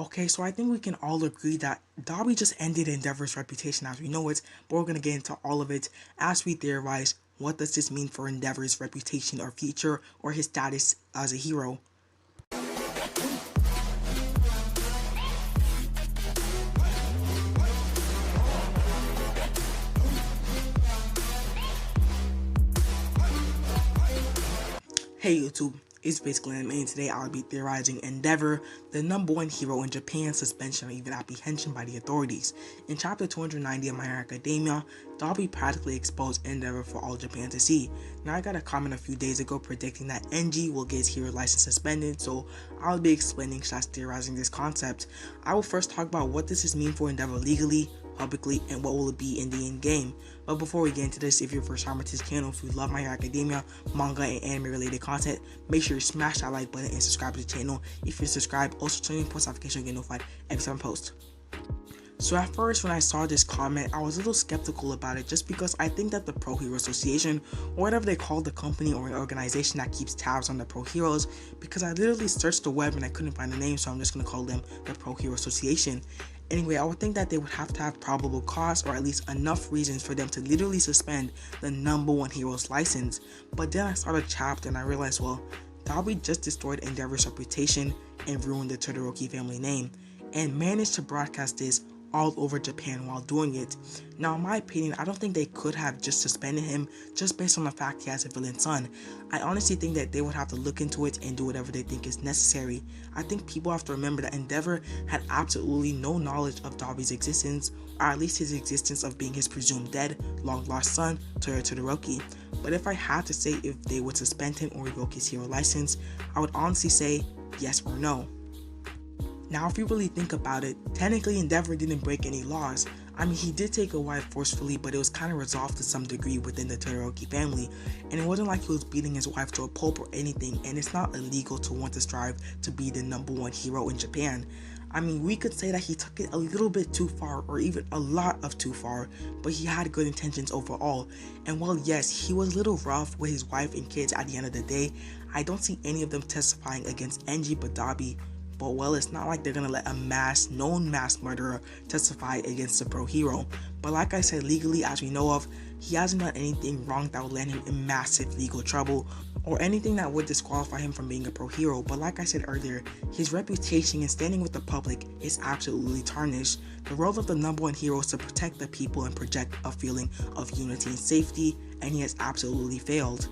Okay, so I think we can all agree that Dabi just ended Endeavor's reputation as we know it, but we're going to get into all of it as we theorize what does this mean for Endeavor's reputation or future or his status as a hero. Hey YouTube, it's BasicallyAnime, and today I'll be theorizing Endeavor, the number one hero in Japan's suspension or even apprehension by the authorities. In chapter 290 of My Hero Academia, Dabi practically exposed Endeavor for all Japan to see. Now I got a comment a few days ago predicting that NG will get his hero license suspended, so I'll be explaining / theorizing this concept. I will first talk about what does this mean for Endeavor legally, publicly, and what will it be in the end game. But before we get into this, if you're first time to this channel, if you love My Hero Academia, manga, and anime related content, make sure you smash that like button and subscribe to the channel. If you're subscribed, also turn on post notifications to get notified every time I post. So at first when I saw this comment, I was a little skeptical about it just because I think that the Pro Hero Association, or whatever they call the company or organization that keeps tabs on the Pro Heroes, because I literally searched the web and I couldn't find the name, so I'm just going to call them the Pro Hero Association. Anyway, I would think that they would have to have probable cause or at least enough reasons for them to literally suspend the number one hero's license. But then I saw the chapter and I realized, well, Dabi just destroyed Endeavor's reputation and ruined the Todoroki family name, and managed to broadcast this all over Japan while doing it. Now in my opinion, I don't think they could have just suspended him just based on the fact he has a villain son. I honestly think that they would have to look into it and do whatever they think is necessary. I think people have to remember that Endeavor had absolutely no knowledge of Dabi's existence, or at least his existence of being his presumed dead, long lost son, Todoroki. But if I had to say if they would suspend him or revoke his hero license, I would honestly say yes or no. Now if you really think about it, technically Endeavor didn't break any laws. I mean, he did take a wife forcefully, but it was kind of resolved to some degree within the Todoroki family, and it wasn't like he was beating his wife to a pulp or anything, and it's not illegal to want to strive to be the number one hero in Japan. I mean, we could say that he took it a little bit too far, or even a lot of too far, but he had good intentions overall. And while yes, he was a little rough with his wife and kids at the end of the day, I don't see any of them testifying against NG but Dabi. But well, it's not like they're gonna let a known mass murderer testify against the pro hero. But like I said, legally, as we know of, he hasn't done anything wrong that would land him in massive legal trouble, or anything that would disqualify him from being a pro hero. But like I said earlier, his reputation and standing with the public is absolutely tarnished. The role of the number one hero is to protect the people and project a feeling of unity and safety, and he has absolutely failed.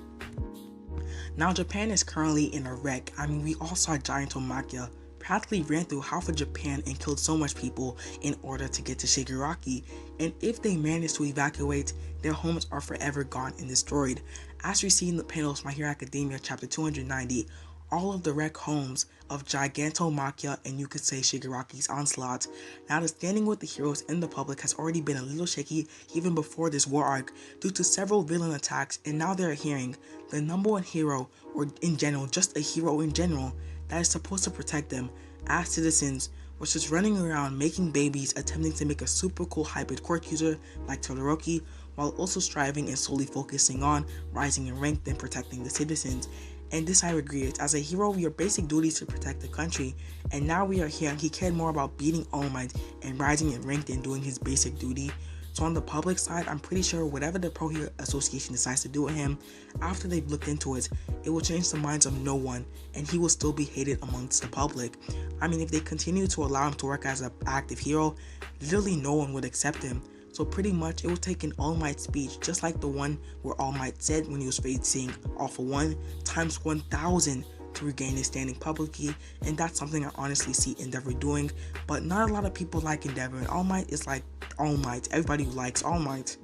Now Japan is currently in a wreck. I mean, we all saw Giant Tomakia practically ran through half of Japan and killed so much people in order to get to Shigaraki, and if they manage to evacuate, their homes are forever gone and destroyed. As we see in the panels My Hero Academia chapter 290, all of the wrecked homes of Gigantomachia and you could say Shigaraki's onslaught. Now the standing with the heroes and the public has already been a little shaky even before this war arc due to several villain attacks, and now they're hearing the number one hero, or in general just a hero in general, that is supposed to protect them as citizens, was just running around making babies, attempting to make a super cool hybrid quirk user like Todoroki, while also striving and solely focusing on rising in rank than protecting the citizens. And this I regret. As a hero, your basic duty is to protect the country, and now we are here and he cared more about beating All Might and rising in rank than doing his basic duty. So on the public side, I'm pretty sure whatever the Pro Hero Association decides to do with him, after they've looked into it, it will change the minds of no one, and he will still be hated amongst the public. I mean, if they continue to allow him to work as an active hero, literally no one would accept him. So pretty much it will take an All Might speech, just like the one where All Might said when he was facing All For One, times 1,000 to regain his standing publicly, and that's something I honestly see Endeavor doing, but not a lot of people like Endeavor, and All Might is like All Might, everybody likes All Might.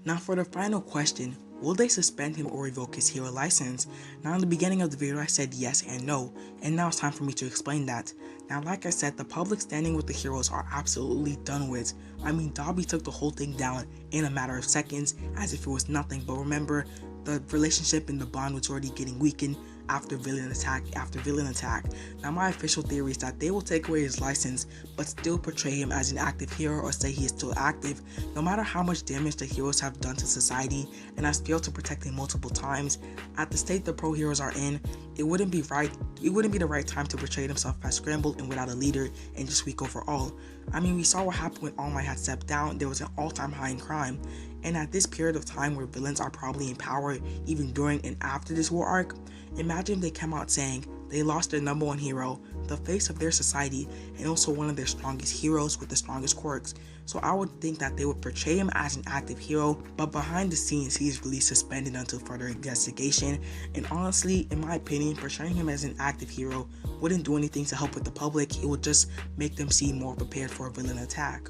Now for the final question, will they suspend him or revoke his hero license? Now in the beginning of the video I said yes and no, and now it's time for me to explain that. Now like I said, the public standing with the heroes are absolutely done with. I mean, Dabi took the whole thing down in a matter of seconds as if it was nothing, but remember, the relationship and the bond was already getting weakened after villain attack. Now my official theory is that they will take away his license but still portray him as an active hero or say he is still active. No matter how much damage the heroes have done to society and has failed to protect him multiple times, at the state the pro heroes are in, it wouldn't be the right time to portray himself as scrambled and without a leader and just weak overall. I mean, we saw what happened when All Might had stepped down. There was an all-time high in crime, and at this period of time where villains are probably in power even during and after this war arc, imagine if they come out saying they lost their number one hero, the face of their society, and also one of their strongest heroes with the strongest quirks. So I would think that they would portray him as an active hero, but behind the scenes he is really suspended until further investigation. And honestly, in my opinion, portraying him as an active hero wouldn't do anything to help with the public. It would just make them seem more prepared for a villain attack.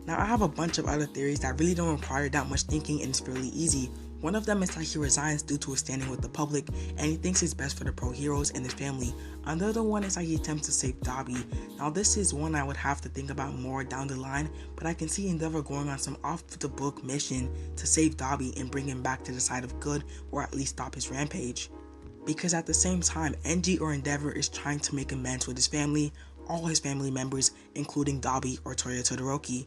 Now I have a bunch of other theories that really don't require that much thinking and it's fairly easy. One of them is that he resigns due to his standing with the public and he thinks it's best for the pro heroes and his family. Another one is that he attempts to save Dabi. Now this is one I would have to think about more down the line, but I can see Endeavor going on some off the book mission to save Dabi and bring him back to the side of good, or at least stop his rampage. Because at the same time, NG or Endeavor is trying to make amends with his family, all his family members, including Dabi or Todoroki.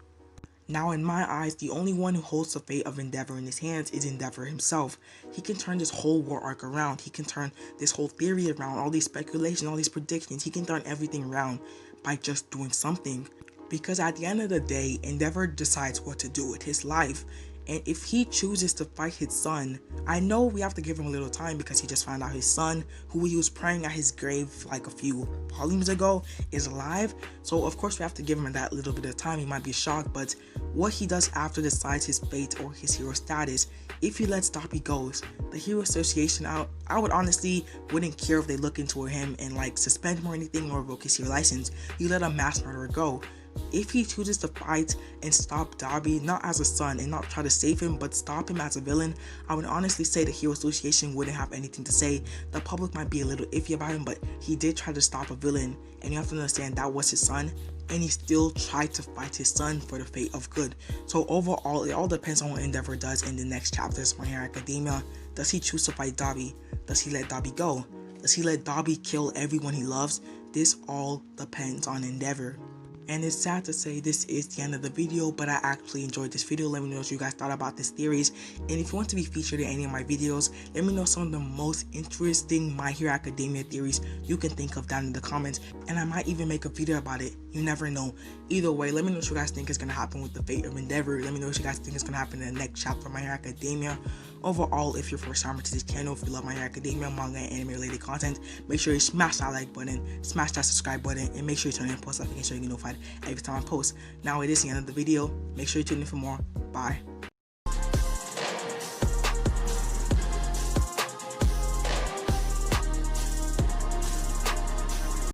Now in my eyes, the only one who holds the fate of Endeavor in his hands is Endeavor himself. He can turn this whole war arc around. He can turn this whole theory around, all these speculations, all these predictions. He can turn everything around by just doing something. Because at the end of the day, Endeavor decides what to do with his life. And if he chooses to fight his son, I know we have to give him a little time because he just found out his son, who he was praying at his grave like a few volumes ago, is alive. So of course we have to give him that little bit of time. He might be shocked, but what he does after decides his fate or his hero status. If he lets Dabi go, the Hero Association out, I would honestly wouldn't care if they look into him and like suspend him or anything or revoke his hero license. You let a mass murderer go. If he chooses to fight and stop Dabi, not as a son and not try to save him, but stop him as a villain, I would honestly say the Hero Association wouldn't have anything to say. The public might be a little iffy about him, but he did try to stop a villain, and you have to understand that was his son, and he still tried to fight his son for the fate of good. So overall, it all depends on what Endeavor does in the next chapters of My Hero Academia. Does he choose to fight Dabi? Does he let Dabi go? Does he let Dabi kill everyone he loves? This all depends on Endeavor. And it's sad to say this is the end of the video, but I actually enjoyed this video. Let me know what you guys thought about this theories. And if you want to be featured in any of my videos, let me know some of the most interesting My Hero Academia theories you can think of down in the comments. And I might even make a video about it. You never know. Either way, let me know what you guys think is going to happen with the fate of Endeavor. Let me know what you guys think is going to happen in the next chapter of My Hero Academia. Overall, if you're first timer to this channel, if you love My Hero Academia, manga, and anime related content, make sure you smash that like button, smash that subscribe button, and make sure you turn on post notifications so you get notified every time I post. Now it is the end of the video. Make sure you tune in for more. Bye.